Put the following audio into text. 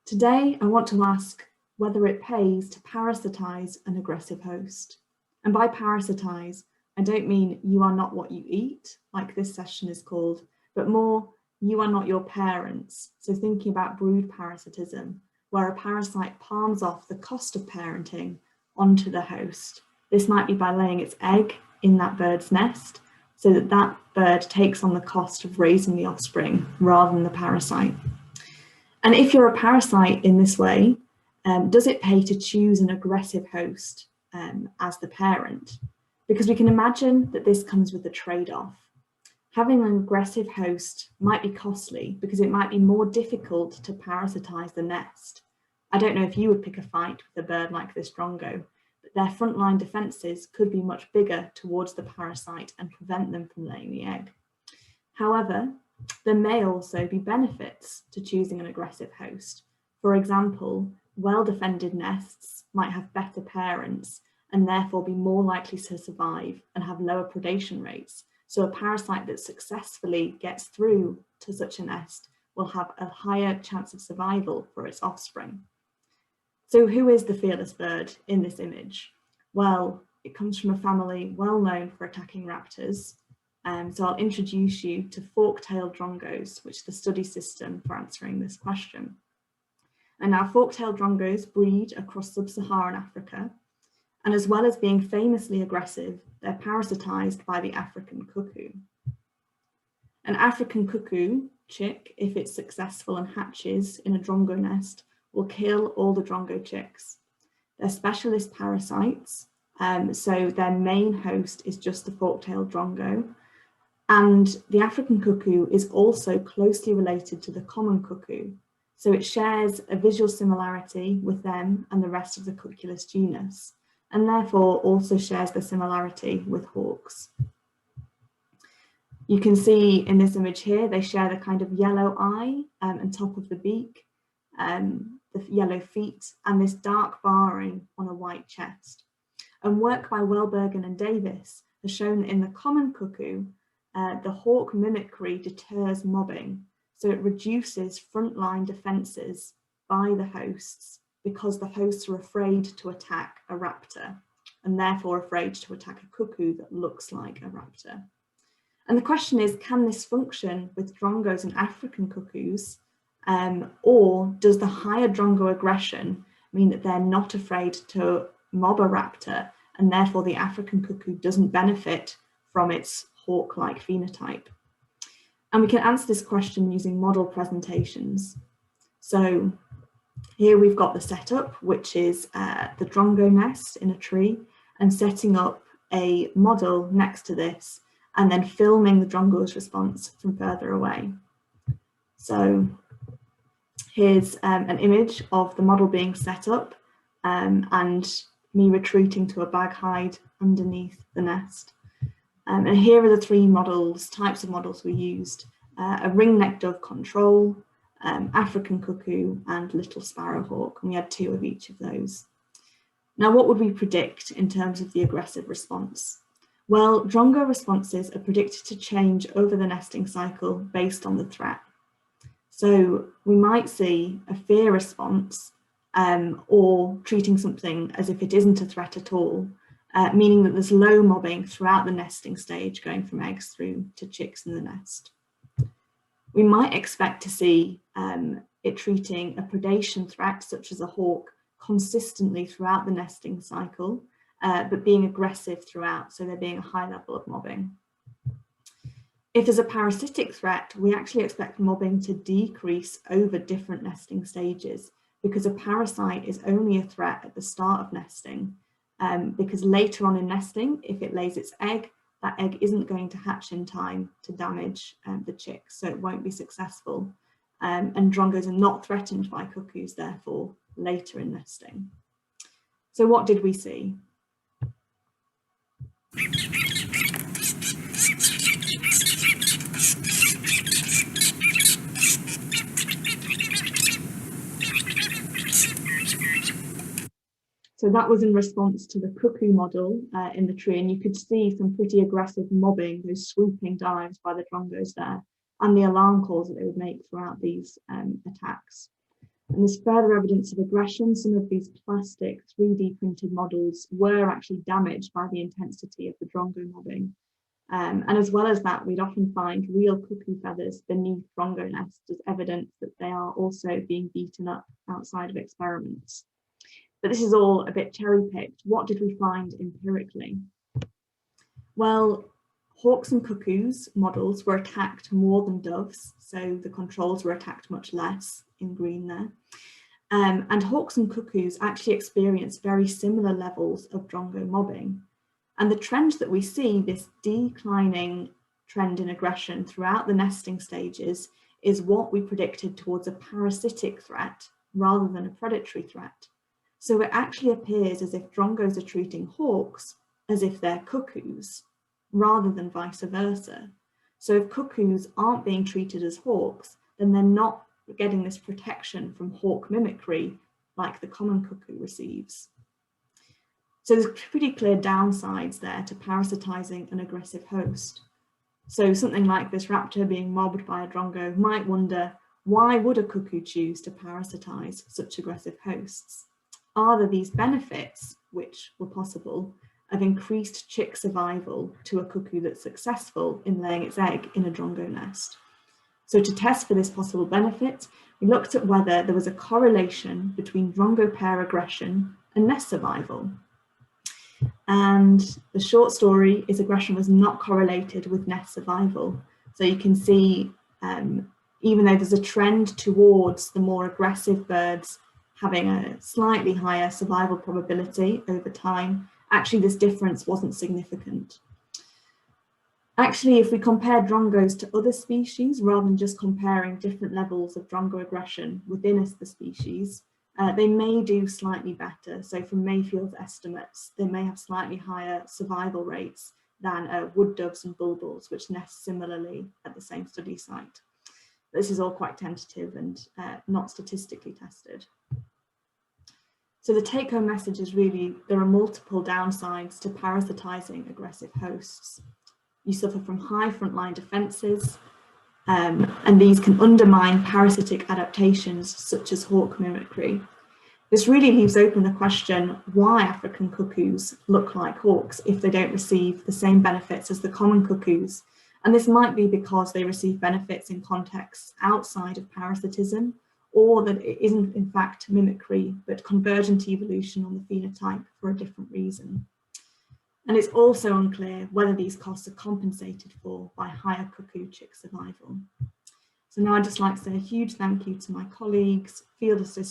Today, I want to ask whether it pays to parasitize an aggressive host. And by parasitize, I don't mean you are not what you eat, like this session is called, but more you are not your parents. So thinking about brood parasitism, where a parasite palms off the cost of parenting onto the host. This might be by laying its egg in that bird's nest, so that that bird takes on the cost of raising the offspring rather than the parasite. And if you're a parasite in this way, does it pay to choose an aggressive host as the parent? Because we can imagine that this comes with a trade-off. Having an aggressive host might be costly because it might be more difficult to parasitize the nest. I don't know if you would pick a fight with a bird like this drongo, but their frontline defenses could be much bigger towards the parasite and prevent them from laying the egg. However, there may also be benefits to choosing an aggressive host. For example, well-defended nests might have better parents and therefore be more likely to survive and have lower predation rates. So a parasite that successfully gets through to such a nest will have a higher chance of survival for its offspring. So who is the fearless bird in this image? Well, it comes from a family well known for attacking raptors. So I'll introduce you to fork-tailed drongos, which is the study system for answering this question. And now fork-tailed drongos breed across sub-Saharan Africa. And as well as being famously aggressive, they're parasitized by the African cuckoo. An African cuckoo chick, if it's successful and hatches in a drongo nest, will kill all the drongo chicks. They're specialist parasites, so their main host is just the fork-tailed drongo. And the African cuckoo is also closely related to the common cuckoo. So it shares a visual similarity with them and the rest of the Cuculus genus, and therefore also shares the similarity with hawks. You can see in this image here, they share the kind of yellow eye and top of the beak, the yellow feet, and this dark barring on a white chest. And work by Welbergen and Davis has shown that in the common cuckoo, the hawk mimicry deters mobbing. So it reduces frontline defenses by the hosts because the hosts are afraid to attack a raptor and therefore afraid to attack a cuckoo that looks like a raptor. And the question is, can this function with drongos and African cuckoos, or does the higher drongo aggression mean that they're not afraid to mob a raptor and therefore the African cuckoo doesn't benefit from its hawk-like phenotype? And we can answer this question using model presentations. So here we've got the setup, which is the drongo nest in a tree, and setting up a model next to this, and then filming the drongo's response from further away. So here's an image of the model being set up and me retreating to a bag hide underneath the nest. And here are the three types of models we used: a ring-necked dove control, African cuckoo, and little sparrowhawk. And we had two of each of those. Now, what would we predict in terms of the aggressive response? Well, drongo responses are predicted to change over the nesting cycle based on the threat. So we might see a fear response or treating something as if it isn't a threat at all, meaning that there's low mobbing throughout the nesting stage, going from eggs through to chicks in the nest. We might expect to see it treating a predation threat, such as a hawk, consistently throughout the nesting cycle, but being aggressive throughout, so there being a high level of mobbing. If there's a parasitic threat, we actually expect mobbing to decrease over different nesting stages, because a parasite is only a threat at the start of nesting, because later on in nesting, if it lays its egg, that egg isn't going to hatch in time to damage the chicks, so it won't be successful. And drongos are not threatened by cuckoos, therefore, later in nesting. So what did we see? So that was in response to the cuckoo model in the tree, and you could see some pretty aggressive mobbing, those swooping dives by the drongos there, and the alarm calls that they would make throughout these attacks. And there's further evidence of aggression. Some of these plastic 3D printed models were actually damaged by the intensity of the drongo mobbing. And as well as that, we'd often find real cuckoo feathers beneath drongo nests as evidence that they are also being beaten up outside of experiments. But this is all a bit cherry-picked. What did we find empirically? Well, hawks and cuckoos models were attacked more than doves, so the controls were attacked much less in green there. And hawks and cuckoos actually experience very similar levels of drongo mobbing. And the trend that we see, this declining trend in aggression throughout the nesting stages, is what we predicted towards a parasitic threat rather than a predatory threat. So it actually appears as if drongos are treating hawks as if they're cuckoos, rather than vice versa. So if cuckoos aren't being treated as hawks, then they're not getting this protection from hawk mimicry like the common cuckoo receives. So there's pretty clear downsides there to parasitizing an aggressive host. So something like this raptor being mobbed by a drongo might wonder, why would a cuckoo choose to parasitize such aggressive hosts? Are there these benefits, which were possible, of increased chick survival to a cuckoo that's successful in laying its egg in a drongo nest? So to test for this possible benefit, we looked at whether there was a correlation between drongo pair aggression and nest survival. And the short story is aggression was not correlated with nest survival. So you can see, even though there's a trend towards the more aggressive birds having a slightly higher survival probability over time, actually this difference wasn't significant. Actually, if we compare drongos to other species, rather than just comparing different levels of drongo aggression within the species, they may do slightly better. So from Mayfield's estimates, they may have slightly higher survival rates than wood doves and bulbuls, which nest similarly at the same study site. This is all quite tentative and not statistically tested. So the take-home message is really, there are multiple downsides to parasitizing aggressive hosts. You suffer from high frontline defenses, and these can undermine parasitic adaptations such as hawk mimicry. This really leaves open the question why African cuckoos look like hawks if they don't receive the same benefits as the common cuckoos. And this might be because they receive benefits in contexts outside of parasitism, or that it isn't in fact mimicry, but convergent evolution on the phenotype for a different reason. And it's also unclear whether these costs are compensated for by higher cuckoo chick survival. So now I'd just like to say a huge thank you to my colleagues, field assistants,